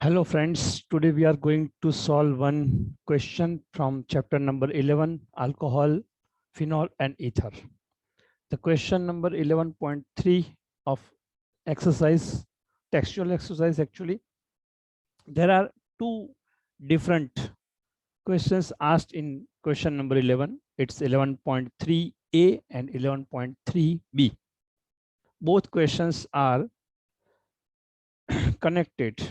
Hello friends, today we are going to solve one question from chapter number 11, alcohol, phenol and ether. The question number 11.3 of exercise, textual exercise actually. There are two different questions asked in question number 11. It's 11.3a and 11.3b. Both questions are connected,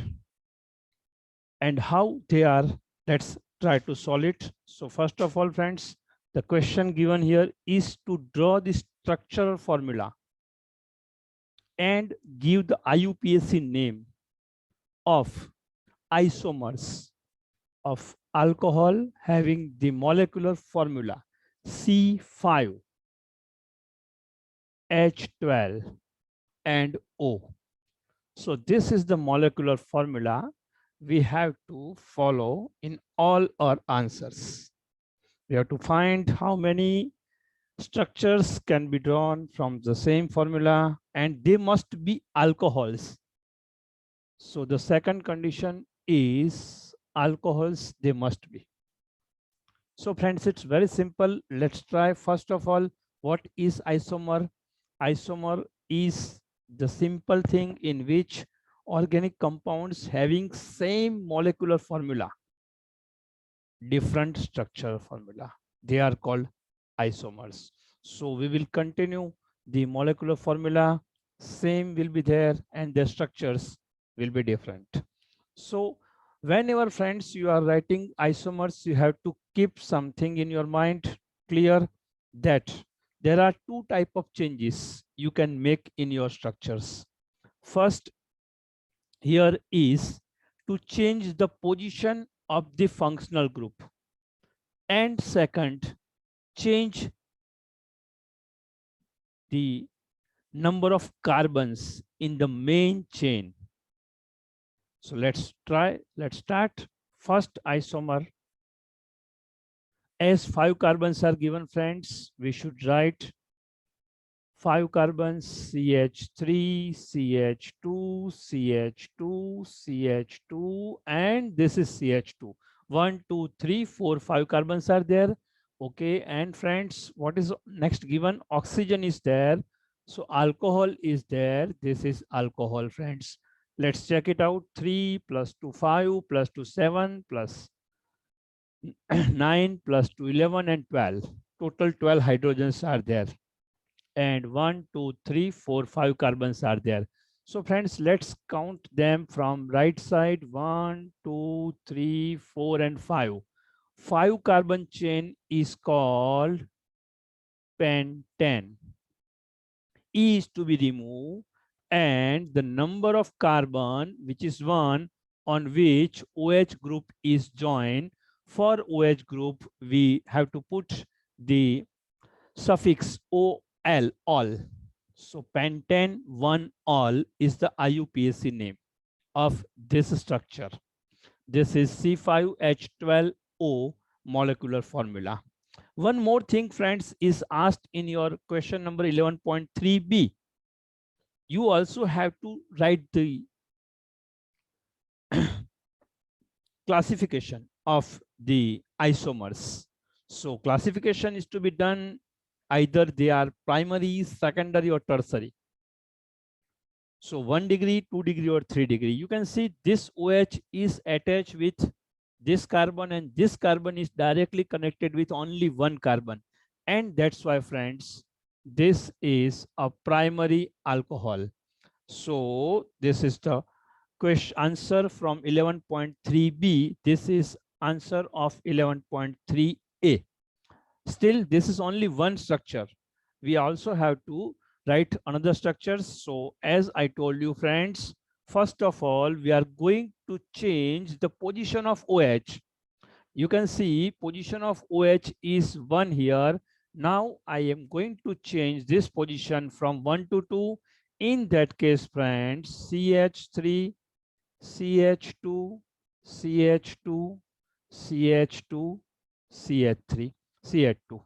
and how they are, let's try to solve it. So first of all friends, the question given here is to draw the structural formula and give the IUPAC name of isomers of alcohol having the molecular formula C5H12 and O. So this is the molecular formula we have to follow in all our answers. We have to find how many structures can be drawn from the same formula, and they must be alcohols. So the second condition is alcohols, they must be. So friends, it's very simple. Let's try. First of all, what is isomer? Isomer is the simple thing in which organic compounds having same molecular formula, different structure formula, they are called isomers. So we will continue the molecular formula, same will be there and the structures will be different. So whenever friends you are writing isomers, you have to keep something in your mind clear, that there are two type of changes you can make in your structures. First here is to change the position of the functional group, and second, change the number of carbons in the main chain. So let's start. First isomer, as 5 carbons are given friends, we should write 5 carbons, CH3, CH2, CH2, CH2, and this is CH2. 1, 2, 3, 4, 5 carbons are there. Okay, and friends, what is next given? Oxygen is there. So alcohol is there. This is alcohol, friends. Let's check it out. 3 plus 2, 5 plus 2, 7 plus 9 plus 2, 11 and 12. Total 12 hydrogens are there. And 1, 2, 3, 4, 5 carbons are there. So friends, let's count them from right side. 1, 2, 3, 4 and 5. 5 carbon chain is called pentane. E is to be removed, and the number of carbon, which is 1, on which OH group is joined. For OH group, we have to put the suffix ol, all. So pentane 1-ol is the IUPAC name of this structure. This is C5H12O molecular formula. One more thing, friends, is asked in your question number 11.3b. You also have to write the classification of the isomers. So classification is to be done, either they are primary, secondary or tertiary. So 1 degree, 2 degree or 3 degree. You can see this OH is attached with this carbon, and this carbon is directly connected with only one carbon. And that's why, friends, this is a primary alcohol. So this is the question answer from 11.3b. This is answer of 11.3a. Still, this is only one structure. We also have to write another structures. So as I told you, friends, first of all, we are going to change the position of OH. You can see position of OH is 1 here. Now I am going to change this position from 1 to 2. In that case, friends, CH3, CH2, CH2, CH2, CH3, CH2.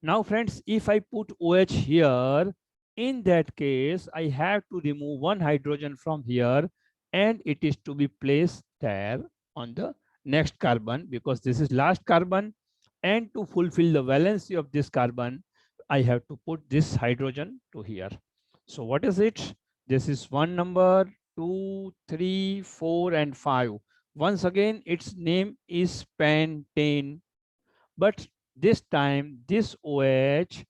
Now, friends, if I put OH here, in that case, I have to remove one hydrogen from here. and it is to be placed there on the next carbon, because this is last carbon, and to fulfill the valency of this carbon, I have to put this hydrogen to here. So what is it? This is one number, 2, 3, 4, and 5. Once again, its name is pentane, but this time this OH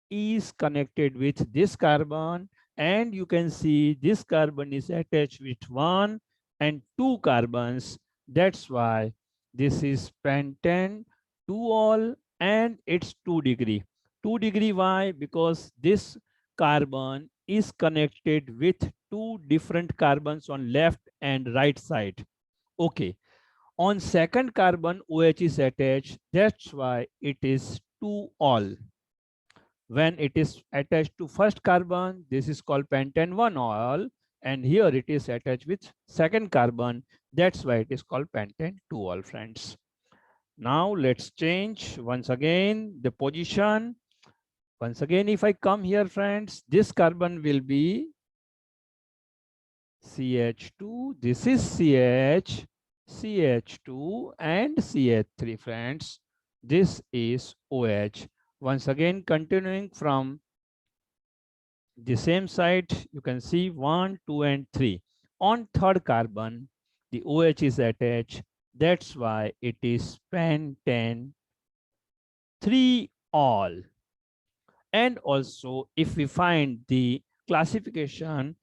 is connected with this carbon, and you can see this carbon is attached with 1 and 2 carbons. That's why this is pentane 2-ol, and it's 2 degree. 2 degree why? Because this carbon is connected with two different carbons on left and right side. Okay, on second carbon OH is attached, that's why it is 2-ol. When it is attached to first carbon, this is called pentane 1-ol, and here it is attached with second carbon, that's why it is called pentane 2-ol, friends. Now let's change once again the position. Once again, if I come here, friends, this carbon will be CH2, this is CH, CH2 and CH3, friends. This is OH. Once again, continuing from the same side, you can see 1, 2, and 3. On third carbon, the OH is attached. That's why it is pentane 3-ol. And also, if we find the classification,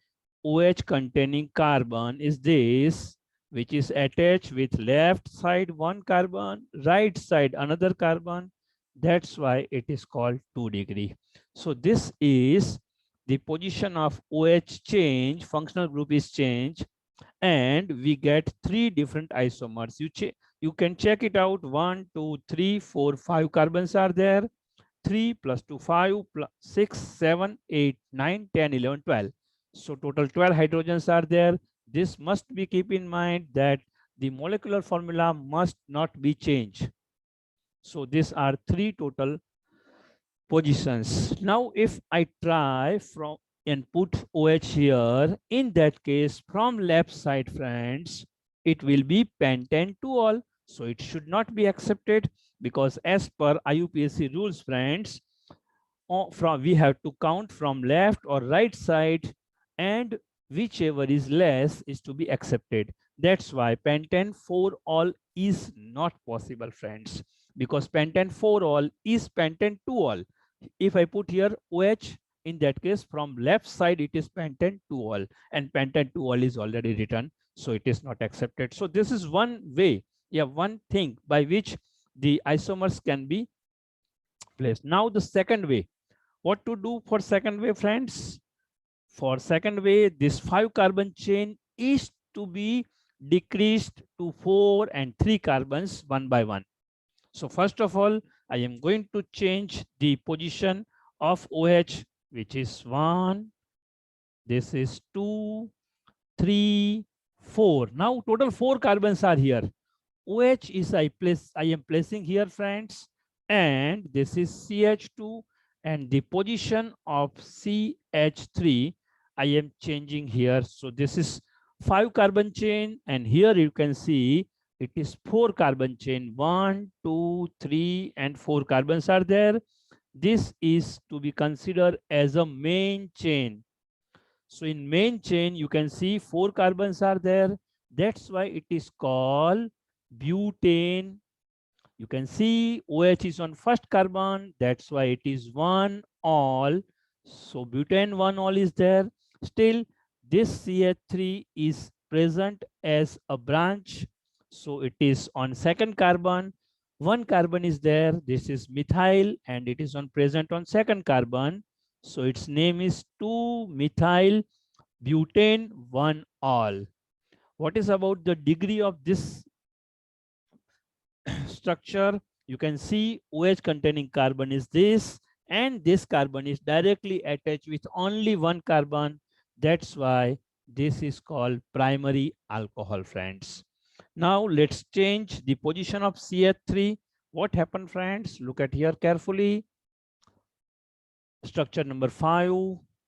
OH containing carbon is this, which is attached with left side one carbon, right side another carbon. That's why it is called 2 degree. So this is the position of OH change, functional group is change, and we get 3 different isomers. You can check it out. 1, 2, 3, 4, 5 carbons are there. 3 plus 2, 5 plus 6, 7, 8, 9, 10, 11, 12. So total 12 hydrogens are there. This must be keep in mind that the molecular formula must not be changed. So these are 3 total positions. Now if I try from and put OH here, in that case from left side, friends, it will be pentane 2-ol. So it should not be accepted, because as per IUPAC rules, friends, we have to count from left or right side, and whichever is less is to be accepted. That's why pentane 4-ol is not possible, friends, because pentane 4-ol is pentane 2-ol. If I put here OH, in that case from left side it is pentane 2-ol, and pentane 2-ol is already written, so it is not accepted. So this is one way, one thing by which the isomers can be placed. Now the second way, what to do for second way, friends? For second way, this 5 carbon chain is to be decreased to 4 and 3 carbons one by one. So first of all, I am going to change the position of OH, which is 1, this is 2, 3, 4. Now total 4 carbons are here. OH is I am placing here, friends, and this is CH2, and the position of CH3 I am changing here. So this is 5 carbon chain, and here you can see it is 4 carbon chain. 1, 2, 3, and 4 carbons are there. This is to be considered as a main chain. So in main chain, you can see 4 carbons are there. That's why it is called butane. You can see OH is on first carbon. That's why it is 1-ol. So butane 1-ol is there. Still, this CH3 is present as a branch. So it is on second carbon. 1 carbon is there. This is methyl, and it is on present on second carbon. So its name is 2-methyl butane 1-ol. What is about the degree of this structure? You can see OH containing carbon is this, and this carbon is directly attached with only 1 carbon. That's why this is called primary alcohol, friends. Now let's change the position of CH3. What happened, friends? Look at here carefully. Structure number 5,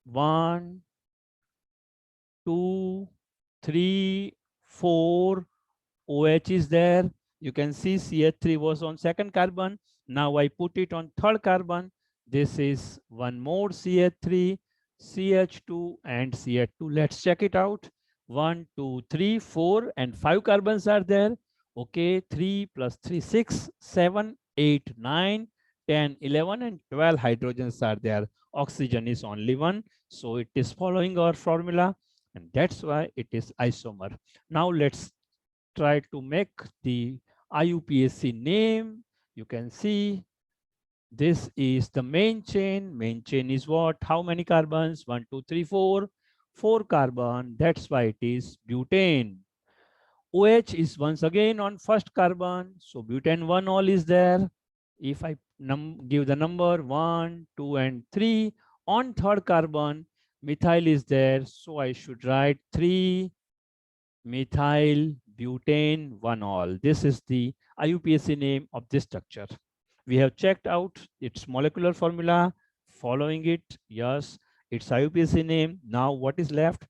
1, 2, 3, 4, OH is there. You can see CH3 was on second carbon. Now I put it on third carbon. This is one more CH3, CH2 and CH2. Let's check it out. 1, 2, 3, 4 and 5 carbons are there. Okay, 3 plus 3, 6, 7, 8, 9, 10, 11 and 12 hydrogens are there. Oxygen is only one. So it is following our formula and that's why it is isomer. Now let's try to make the IUPAC name. You can see this is the main chain. Main chain is what? How many carbons? 1, 2, 3, 4. 4 carbon. That's why it is butane. OH is once again on first carbon. So butane 1 all is there. If I give the number 1, 2 and 3 on third carbon, methyl is there. So I should write 3 methyl butane 1 all. This is the IUPAC name of this structure. We have checked out its molecular formula, following it, yes, its IUPAC name. Now what is left?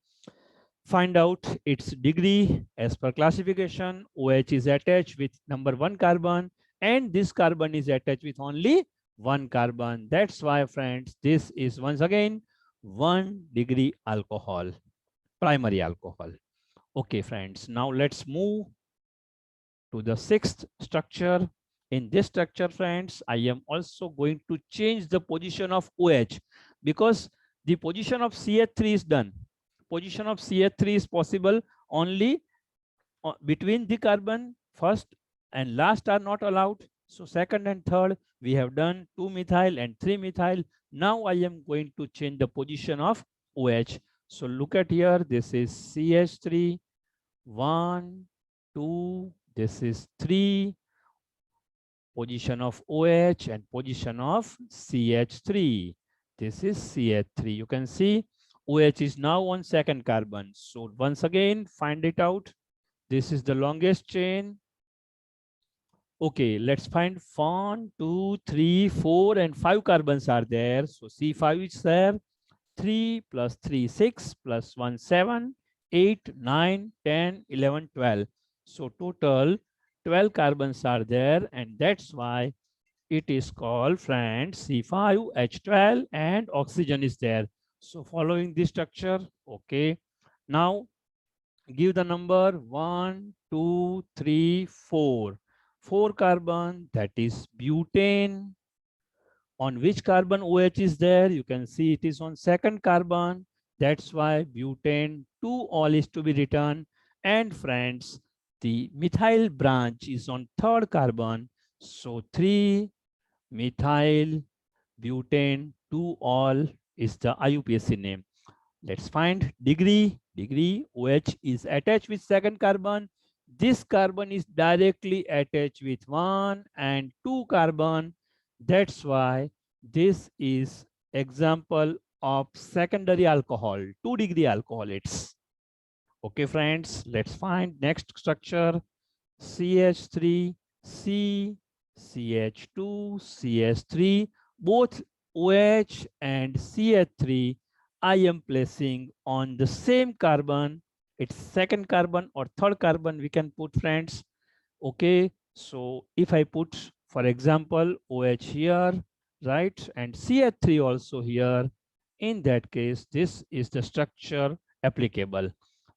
Find out its degree. As per classification, OH is attached with number 1 carbon and this carbon is attached with only 1 carbon. That's why, friends, this is once again 1 degree alcohol, primary alcohol. Okay, friends, now let's move to the sixth structure. In this structure, friends, I am also going to change the position of OH because the position of CH3 is done. Position of CH3 is possible only between the carbon first and last are not allowed. So second and third, we have done 2-methyl and 3-methyl. Now I am going to change the position of OH. So look at here, this is CH3, 1, 2, this is 3, position of OH and position of CH3. This is CH3. You can see OH is now on second carbon. So once again, find it out. This is the longest chain. Okay, let's find 1, 2, 3, 4 and 5 carbons are there. So C5 is there. 3 plus 3, 6 plus 1, 7, 8, 9, 10, 11, 12. So total 12 carbons are there and that's why it is called, friends, C5H12 and oxygen is there. So following this structure, okay. Now give the number 1, 2, 3, 4. 4 carbon, that is butane. On which carbon OH is there? You can see it is on second carbon. That's why butane 2 all is to be written. And friends, the methyl branch is on third carbon. So 3 methyl butane 2 all is the IUPAC name. Let's find degree. Degree, OH is attached with second carbon. This carbon is directly attached with 1 and 2 carbon. That's why this is example of secondary alcohol, 2 degree alcohol. It's okay, friends. Let's find next structure. CH3, C, CH2, CH3, both OH and CH3 I am placing on the same carbon. It's second carbon or third carbon we can put, friends. Okay, so if I put, for example, OH here, right, and CH3 also here, in that case, this is the structure applicable.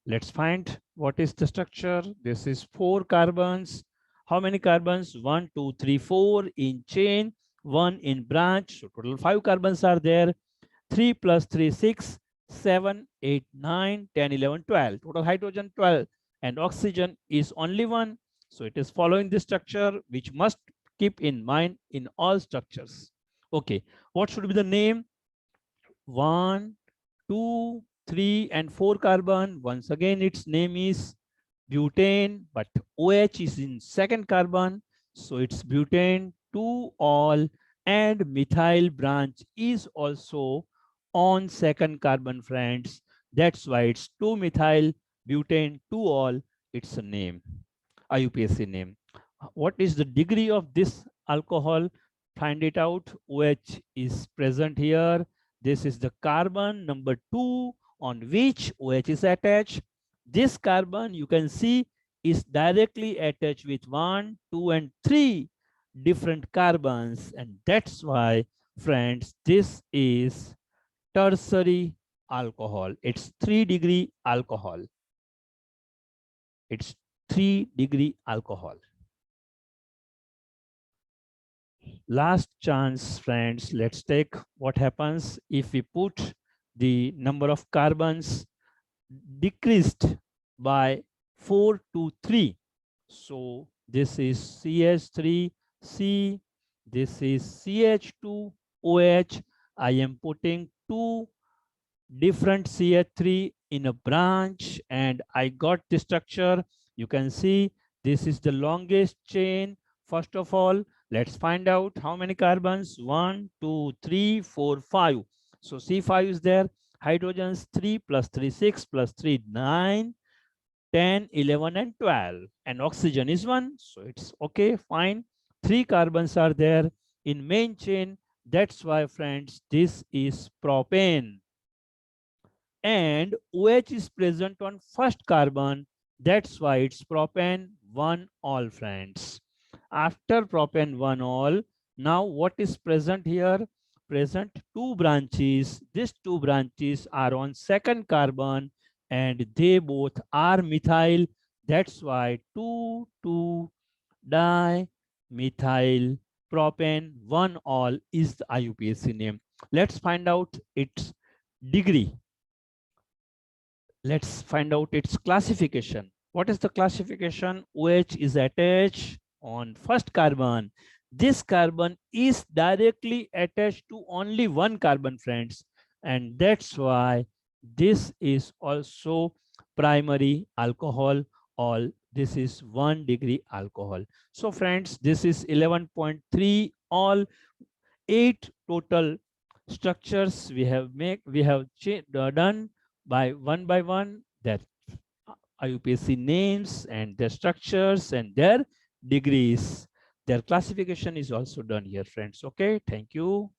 Let's find what is the structure. This is 4 carbons. How many carbons? 1, 2, 3, 4 in chain, 1 in branch. So total 5 carbons are there. 3 plus 3, 6, 7, 8, 9, 10, 11, 12. Total hydrogen 12 and oxygen is only 1. So it is following this structure, which must keep in mind in all structures. Okay, what should be the name? 1, 2, 3 and 4 carbon. Once again, its name is butane, but OH is in second carbon. So it's butane 2 all and methyl branch is also on second carbon, friends. That's why it's 2-methyl butane 2 all. It's a name, IUPAC name. What is the degree of this alcohol? Find it out. OH is present here. This is the carbon number 2 on which OH is attached. this carbon you can see is directly attached with 1, 2, and 3 different carbons, and that's why, friends, this is tertiary alcohol. It's 3-degree alcohol. It's 3-degree alcohol. Last chance, friends. Let's take what happens if we put the number of carbons decreased by 4 to 3. So this is CH3C, this is CH2OH. I am putting 2 different CH3 in a branch, and I got the structure. You can see this is the longest chain. First of all, let's find out how many carbons. 1, 2, 3, 4, 5. So C5 is there. Hydrogens 3 plus 3, 6 plus 3, 9, 10, 11, and 12. And oxygen is 1. So it's okay, fine. 3 carbons are there in main chain. That's why, friends, this is propane. And OH is present on first carbon. That's why it's propane 1-ol, friends. After propane 1-ol, now what is present here? Present 2 branches. These 2 branches are on second carbon, and they both are methyl. That's why 2,2-dimethyl propane 1-ol is the IUPAC name. Let's find out its degree. Let's find out its classification. What is the classification? OH is attached on first carbon. This carbon is directly attached to only one carbon, friends, and that's why this is also primary alcohol. All this is 1-degree alcohol. So, friends, this is 11.3. All 8 total structures we have done by one their IUPAC names and their structures and their degrees. Their classification is also done here, friends. Okay, thank you.